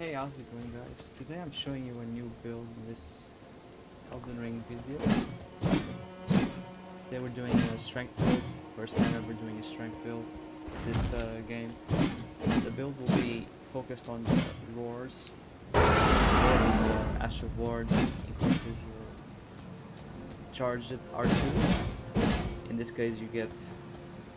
Hey, how's it going, guys? Today I'm showing you a new build in this Elden Ring video. Today we're doing a strength build, first time ever doing a strength build this game. The build will be focused on the roars. Ash of Ward increases your charged R2. In this case you get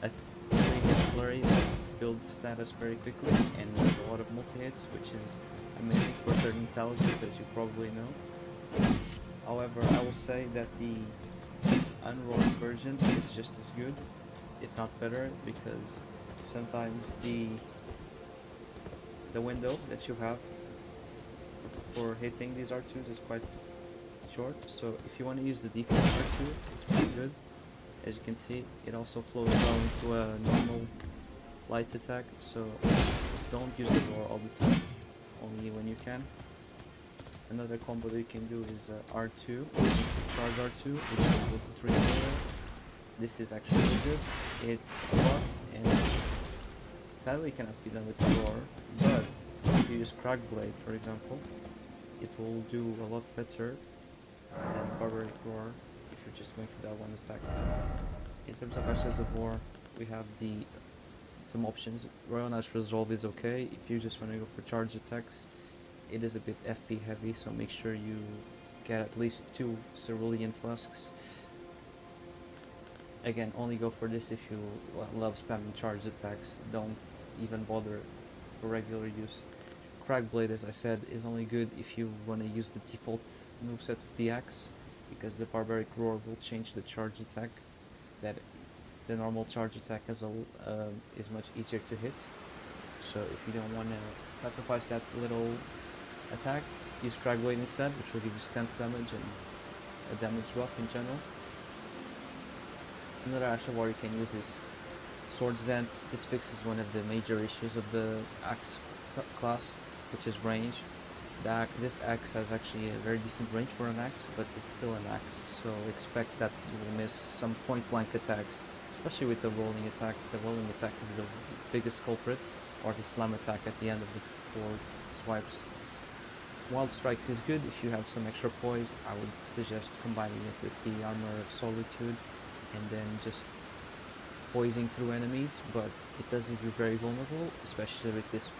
a 3-hit flurry that builds status very quickly and there's a lot of multi-hits, which is amazing for certain intelligence, as you probably know. However, I will say that the unroared version is just as good, if not better, because sometimes the window that you have for hitting these R2s is quite short. So if you want to use the default R2, it's pretty good. As you can see, it also flows well into a normal light attack, so don't use the roar all the time, only when you can. Another combo that you can do is R2, charge R2, which is with the 3 roar. This is actually really good. It's a lot, and sadly cannot be done with the roar, but if you use Crack Blade, for example, it will do a lot better than Barbaric Roar if you're just going for that one attack. In terms of Ashes of War, we have some options. Royal Nash Resolve is okay if you just want to go for charge attacks. It is a bit FP heavy, so make sure you get at least 2 Cerulean Flasks. Again, only go for this if you love spamming charge attacks. Don't even bother for regular use. Crack Blade, as I said, is only good if you want to use the default moveset of the axe, because the Barbaric Roar will change the charge attack. That the normal charge attack is much easier to hit. So if you don't want to sacrifice that little attack, use Crack Blade instead, which will give you stance damage and a damage buff in general. Another Ash of War you can use is Swords Dance. This fixes one of the major issues of the axe class, which is range. This axe has actually a very decent range for an axe, but it's still an axe, so expect that you will miss some point blank attacks, especially with the rolling attack. The rolling attack is the biggest culprit, or the slam attack at the end of the 4 swipes. Wild Strikes is good if you have some extra poise. I would suggest combining it with the Armor of Solitude and then just poising through enemies, but it does leave you very vulnerable, especially with this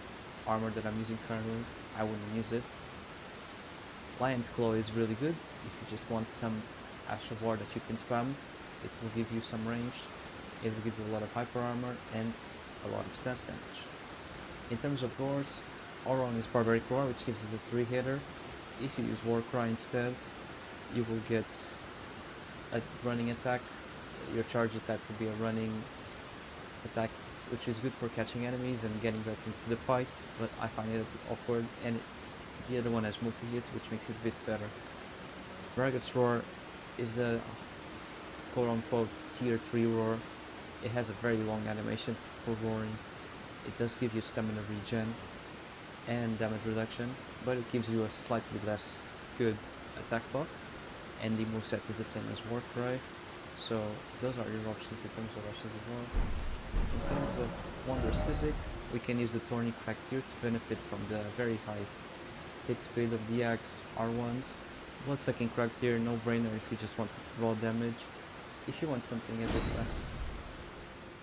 armor that I'm using currently. I wouldn't use it. Lion's Claw is really good if you just want some Ash of War that you can spam. It will give you some range, it will give you a lot of hyper armor and a lot of stance damage. In terms of roars, Auron is Barbaric Roar, which gives us a 3-hitter. If you use Warcry instead, you will get a running attack. Your charge attack will be a running attack, which is good for catching enemies and getting back into the fight, but I find it a bit awkward, and the other one has multi-hit, which makes it a bit better. Ragged's Roar is the quote-unquote tier 3 roar. It has a very long animation for roaring. It does give you stamina regen and damage reduction, but it gives you a slightly less good attack buff, and the moveset is the same as Warcry. So those are your options in terms of Ashes of War. In terms of Wondrous Physic, we can use the Thorny Crack tier to benefit from the very high hit speed of the axe R1s. Bloodsucking Crack tier, no brainer if you just want raw damage. If you want something a bit less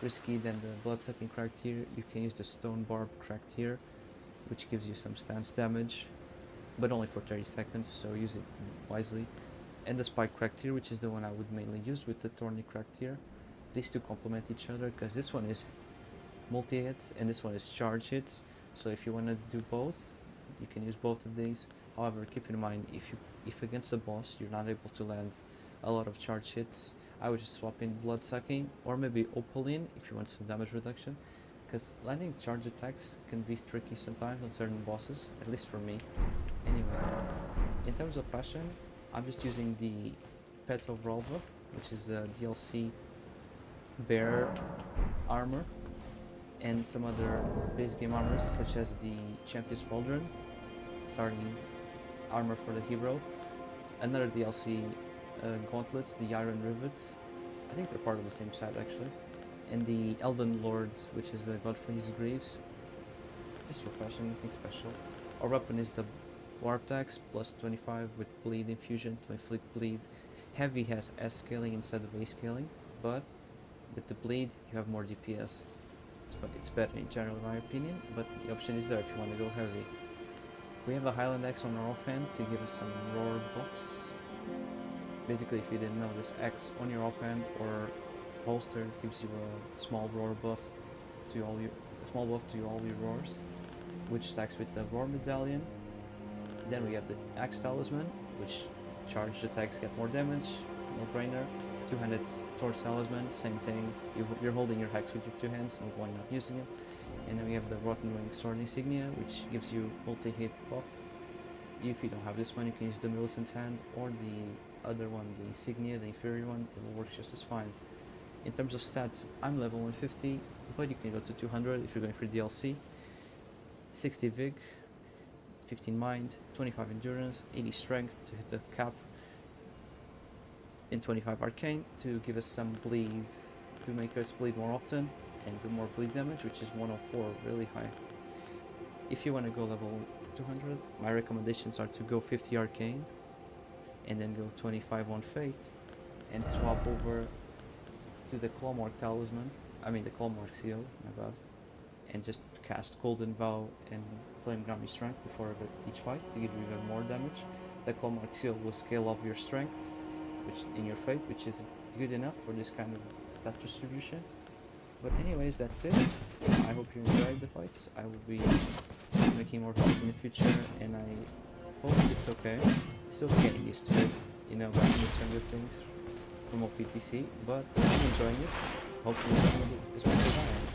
risky than the Bloodsucking Crack tier, you can use the Stone Barb Crack tier, which gives you some stance damage, but only for 30 seconds, so use it wisely. And the Spike Crack tier, which is the one I would mainly use with the Thorny Crack tier. These two complement each other, because this one is multi-hits and this one is charge hits, so if you want to do both, you can use both of these. However, keep in mind, if against the boss you're not able to land a lot of charge hits, I would just swap in Bloodsucking, or maybe Opaline if you want some damage reduction, because landing charge attacks can be tricky sometimes on certain bosses, at least for me. Anyway, in terms of fashion, I'm just using the Pet of Ralva, which is a DLC bear armor, and some other base game armors such as the Champion's Pauldron, starting armor for the hero, another DLC gauntlets, the Iron Rivets, I think they're part of the same set actually, and the Elden Lord, which is Godfrey's Greaves, just for fashion, nothing special. our weapon is the warp tax plus 25 with bleed infusion to inflict bleed. Heavy has S scaling instead of A scaling, but with the bleed you have more DPS. It's better in general in my opinion, but the option is there if you want to go heavy. We have a Highland Axe on our offhand to give us some roar buffs. Basically, if you didn't know, this axe on your offhand or holster gives you a small roar buff to all your roars, which stacks with the roar medallion. Then we have the axe talisman, which charged attacks get more damage, no brainer. Two-handed sword talisman, same thing. You're holding your axe with your two hands, no point not using it. And then we have the Rotten Wing Sword Insignia, which gives you multi-hit buff. If you don't have this one, you can use the Millicent's Hand or the other one, the Insignia, the inferior one. It will work just as fine. In terms of stats, I'm level 150, but you can go to 200 if you're going for DLC. 60 Vig, 15 Mind, 25 Endurance, 80 Strength to hit the cap, and 25 Arcane to give us some bleed, to make us bleed more often and do more bleed damage, which is 104, really high. If you want to go level 200, my recommendations are to go 50 Arcane and then go 25 on Fate and swap over to the Clawmark Talisman, the Clawmark Seal, my bad, and just cast Golden Vow and Flame Grammy Strength before each fight to give you even more damage. The Clawmark Seal will scale up your strength which in your Fate, which is good enough for this kind of stat distribution. But anyways, that's it. I hope you enjoyed the fights. I will be making more fights in the future, and I hope it's okay. Still getting used to it, back in the swing of things from OPTC, but I'm enjoying it. Hope you're enjoying it as much as I am.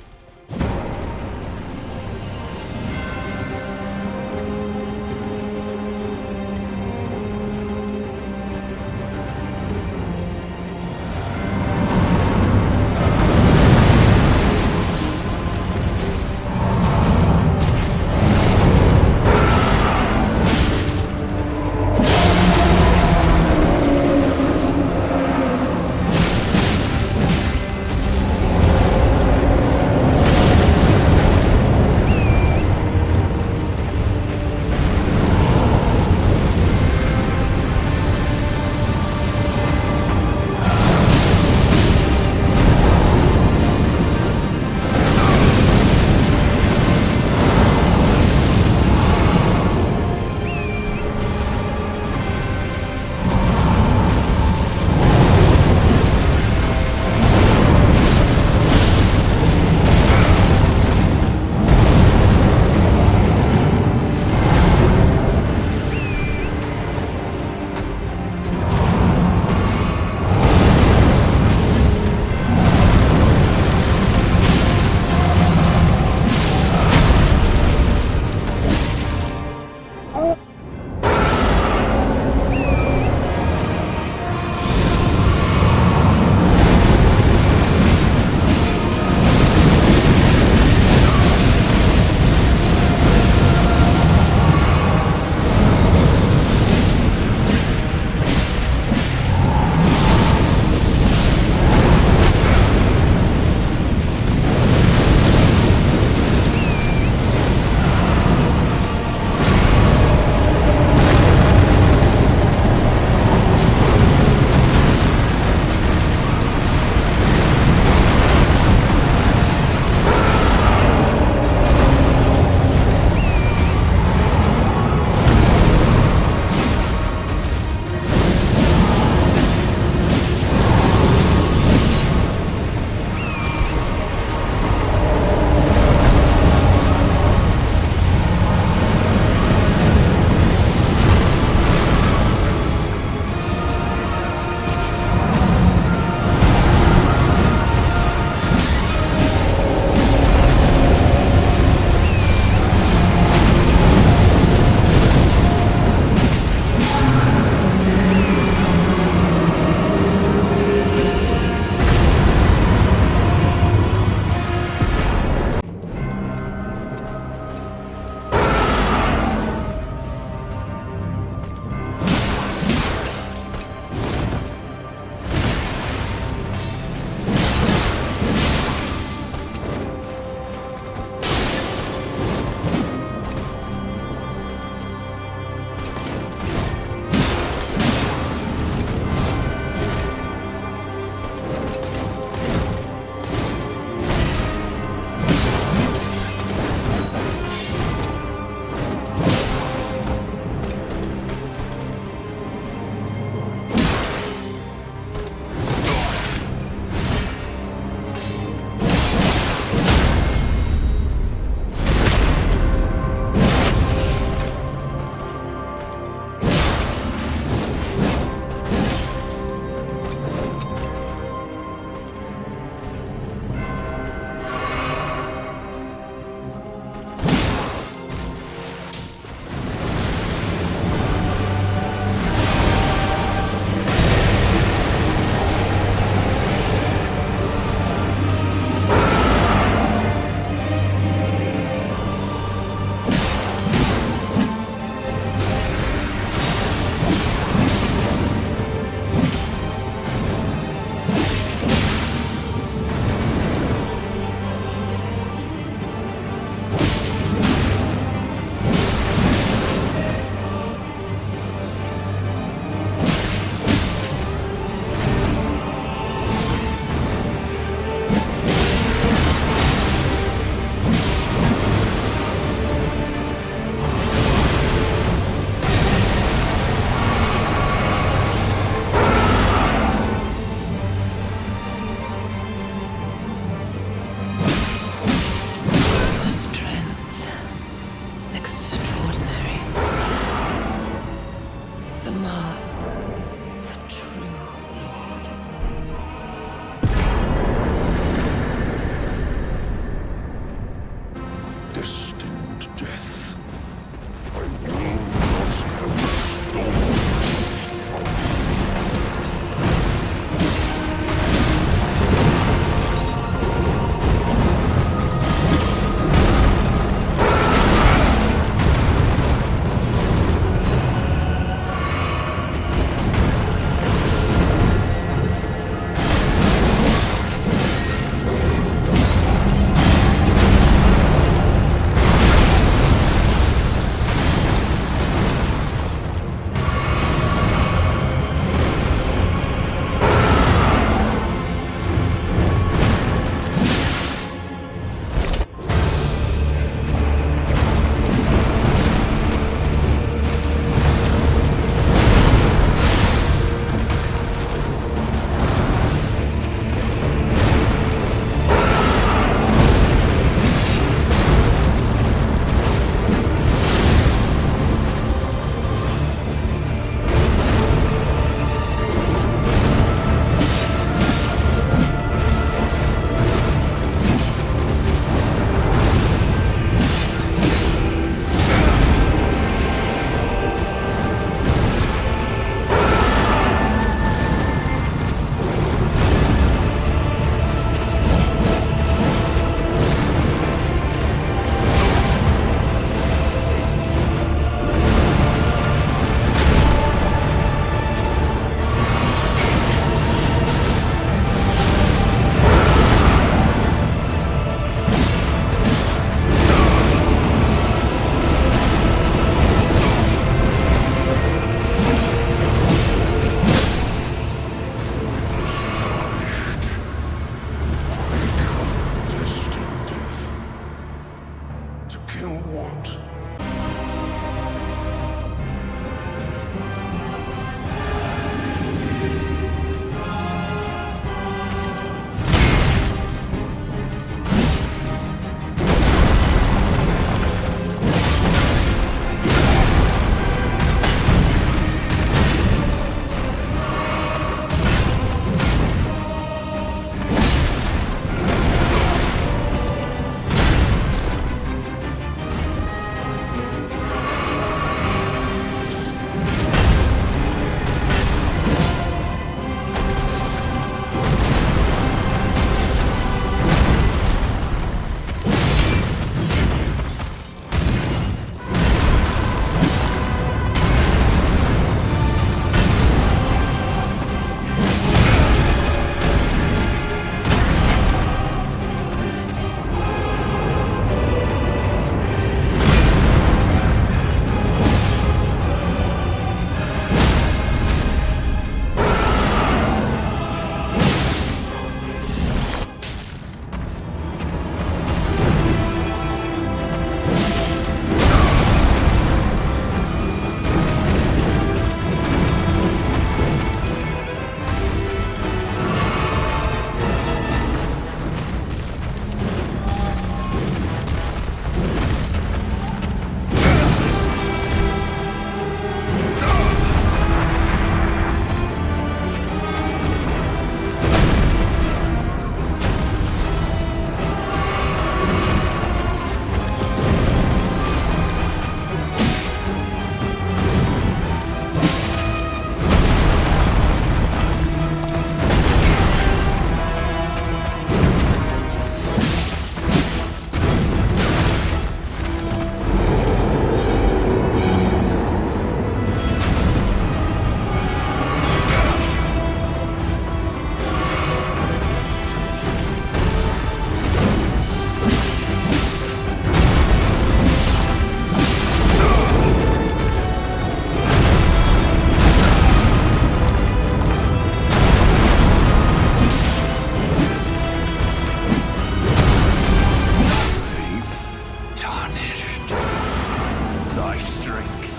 strength.